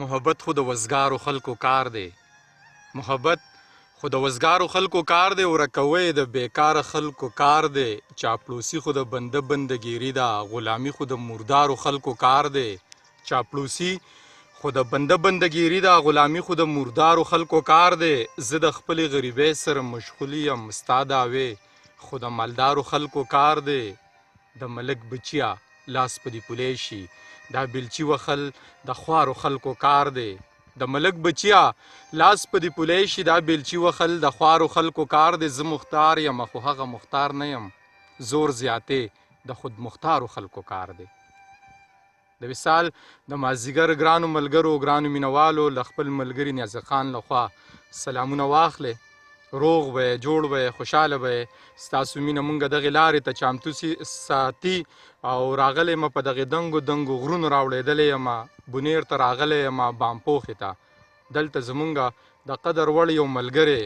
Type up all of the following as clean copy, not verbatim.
محبت خو د وزګارو خلکو کار دی. محبت خو د وزګارو خلکو کار دی. ورکوی د بیکاره خلکو کار دی. چاپلوسي خو د بنده بندګیري ده. غلامي خو د مردارو خلکو کار دی. چاپلوسي خو د بنده بندګیري ده. غلامي خو د مردارو خلکو کار دی. زه د خپلې غریبۍ سره مشغول یم ستا دعوې خو د مالدارو خلکو کار دی. د ملک بچیا لاس په دې پولی شي دا بیلچي وخل د خوارو خلکو کار دی. د ملک بچیا لاس په دې پولی شي دا بیلچي وخل د خوارو خلکو کار دی. زه مختار یم خو هغه مختار نه یم. زور زیاتې د خود مختارو خلکو کار دی. د وصال د مازدیګر ګرانو ملګرو ګرانو مینوالو له خپل ملګري نیازر خان لخوا سلامونه واخلئ. روغ به یې جوړ به یې خوشحاله به یې. ستاسو مینه مونږ دغې لارې ته چامتو ساتي او راغلی یم په دغې دنګو دنګو غرونو راوړېدلی یم. بونیر ته راغلی یم بام پوخې ته. دلته زمونږ د قدر وړ یو ملګری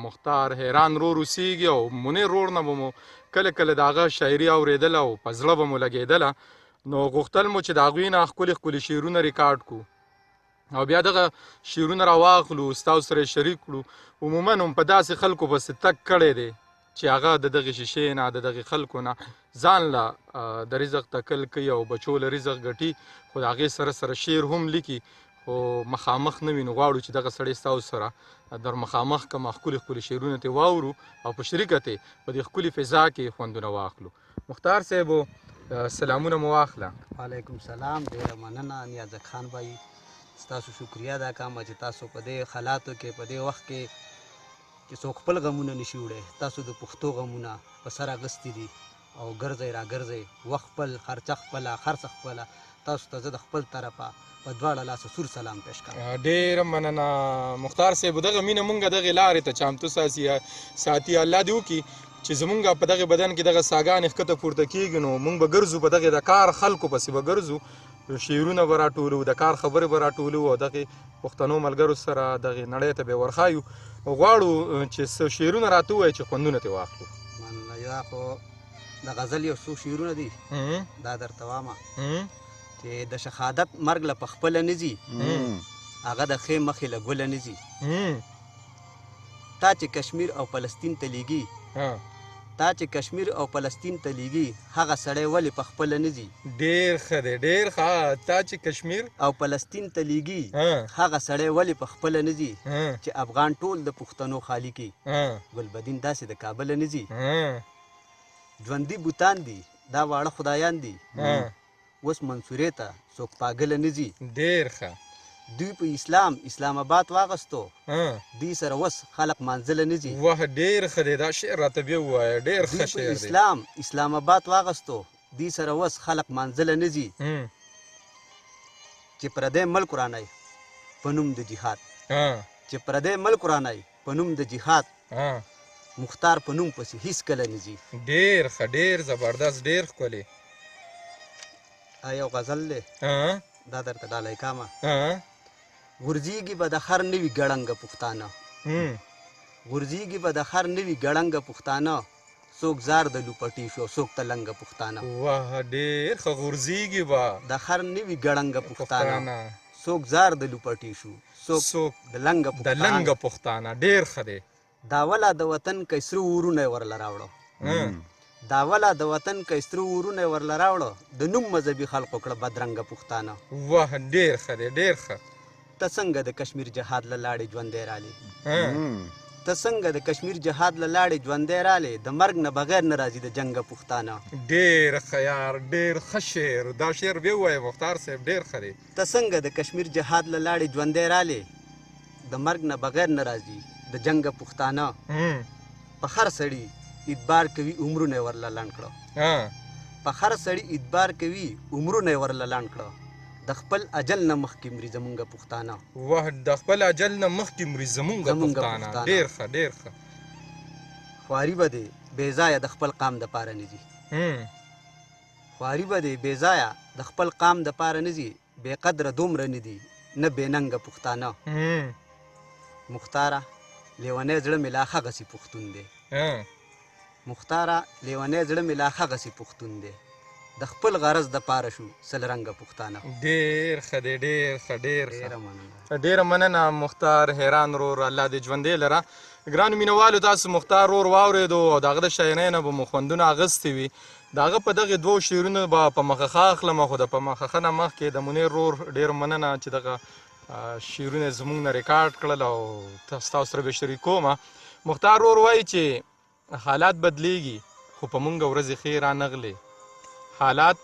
مختار حیران رور اوسیږي او منیر رور نه به مو کله کله د هغه شاعري اورېدله او په زړه به مو لګېدله. نو غوښتل مو چې د هغوی نه ښکلي ښکلي شعرونه ریکارډ کړو او بیا دغه شعرونه راواخلو ستاسو سره یې شریک کړو. عموما هم په داسې خلکو پسې تګ کړی دی چې هغه د دغې شیشې نه د دغې خلکو نه ځان له د رزق تکل کوي او بچو له رزق ګټي خو د هغې سره سره شعر هم لیکي خو مخامخ نه وي. نو غواړو چې دغه سړی ستاسو سره در مخامخ کړم ښکلي ښکلي شعرونه ترې واورو او په شریکه ترې په دې ښکلي فضا کې خوندونه واخلو. مختار صاحبو سلامونه مو واخله. وعلیکم سلام. ډېره مننه نیازک خان بھائی. ستاسو شکریه ادا کوم چې تاسو په دې حالاتو کې په دې وخت کې چې څوک خپل غمونه نشي وړی تاسو د پښتو غمونه په سر اخیستي دي او ګرځئ را ګرځئ وخت خپل خرچه خپله خرڅه خپله. تاسو ته زه د خپل طرفه په دواړه لاسه سور سلام پیش کوم. ډېره مننه مختار صاحب. دغه مینه مونږ دغې لارې ته چامتو ساتي. الله دې وکړي چې زمونږ په دغې بدن کې دغه ساګانې ښکته پورته کېږي نو مونږ به ګرځو په دغې د کار خلکو پسې به ګرځو. شعرونه به راټولو د کار خبرې به راټولو او دغې پښتنو ملګرو سره دغې نړۍ ته به یې ورښایو. غواړو چې څه شعرونه راته ووایي چې خوندونه ترې واخلو. مننه. دا خو د غزل یو څو شعرونه دي دا درته وامه چې د شهادت مرګ له پخپله نه ځي هغه د ښې مخې له ګله نه ځي. تا چې کشمیر او فلسطین ته لیږي تا چې کشمیر او فلسطین ته لیږي هغه سړی ولې پخپله نه ځي. ډېر ښه دی ډېر ښه. تا چې کشمیر او فلسطین ته لیږي هغه سړی ولې پخپله نه ځي چې افغان ټول د پښتنو خالي کړي ګلبدین داسې د کابله نه ځي. ژوندي بوتان دي دا واړه خدایان دي اوس منصورې ته څوک پاګله نه ځي. ډېر ښه. دوی په اسلام آباد واغستو دوی سره اوس خلق منزله نه ځي. واه ډېر ښه دی. دا شعر راته بیا ووایه. ډېر ښه شعر دی. اسلام آباد واغستو دوی سره اوس خلق منزله نه ځي. چې پردی ملک ورانی په نوم د جهاد چې پردی ملک ورانی په نوم د جهاد مختار په نوم پسې هیڅ کله نه ځي. ډېر ښه ډېر زبردست ډېر ښکلی. یو غزل دی دا درته ډالۍ کامه. غورځېږي به د خر نوي ګړنګه پښتانه غورځېږي به د خر نوي ګړنګه پښتانه څوک زار د لوپټې شو څوک تلنګه پښتانه. واه ډېر ښه. غورځېږي به د خر نوي ګړنګه پښتانه څوک زار د لوپټې شو څوک د لنګه پښتانه. ډېر ښه دی. داوله د وطن کیسرو ورونه ورله راوړه داوله د وطن کیسرو ورونه ورله راوړه د نوم مذهبي خلقو کړه بدرنګه پښتانه. واه ډېر ښه دی ډېر ښه. ته څنګه د کشمیر جهاد له لاړې ژوندی رالې ته څنګه د کشمیر جهاد له لاړې ژوندی رالې د مرګ نه بغیر نه راځي د جنګه پښتانه. ډېر ښه یار ډېر ښه شعر. دا شعر بیا ووایه مختار صاحب ډېر ښه دی. ته څنګه د کشمیر جهاد له لاړې ژوندی رالې د مرګ نه بغیر نه راځي د جنګه پښتانه. په هر سړي ادبار کوي عمرونه یې ورله لنډ کړه په هر سړي ادبار کوي عمرونه یې ورله لنډ کړه د خپل اجل نه مخکې مري زمونږ پښتانه. واه د خپل اجل نه مخکې مري زمونږ پښتانه. ډېر ښه ډېر ښه. خواري به دی بې ځایه د خپل قام دپاره نه ځي خواري به دی بې ځایه د خپل قام دپاره نه ځي بې قدره دومره نه دي نه بې ننګه پښتانه. مختاره لیونی زړه مې لا هغسې پښتون دی مختاره لیونی زړه مې لا هغسې پښتون دی د خپل غرض د پاره شو سلرنګه پښتانه. ډېر ښه دی، ډېر ښه، ډېر ډېره ښه. مننه. ډېره مننه مختار حیران رور، الله دې ژوندی لره. ګرانو مینوالو، تاسو مختار رور واورېدو او د هغه د شاعرۍ نه به مو خوندونه اخیستې وي. د هغه په دغې دوو شعرونو به په مخخه اخلم، خو د په مخخه نه مخکې د منیر رور ډېر مننه چې دغه شعرونه زموږ نه ریکارډ کړل او ستاسو سره به شریکومه. مختار رور وایي چې حالات بدلیږي خو په مونږ ورځې ښې رانغلې، حالات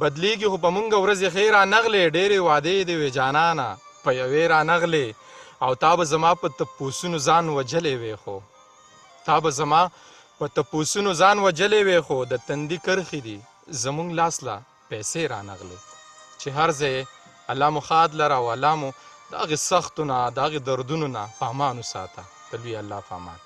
بدلیږي خو په مونږ ورځې ښې رانغلې، ډېرې وعدې دې وې جانانه په یوې رانغلې، او تا به زما په تپوسونو ځان وجلی وې، خو تا به زما په تپوسونو ځان وجلی وې، خو د تندي کرښې دي زموږ لاس له پیسې رانغلې. چې هر ځای الله مو ښاد لره او الله مو د هغې سختو نه د هغې دردونو نه په امان وساته. د لوی الله په امان.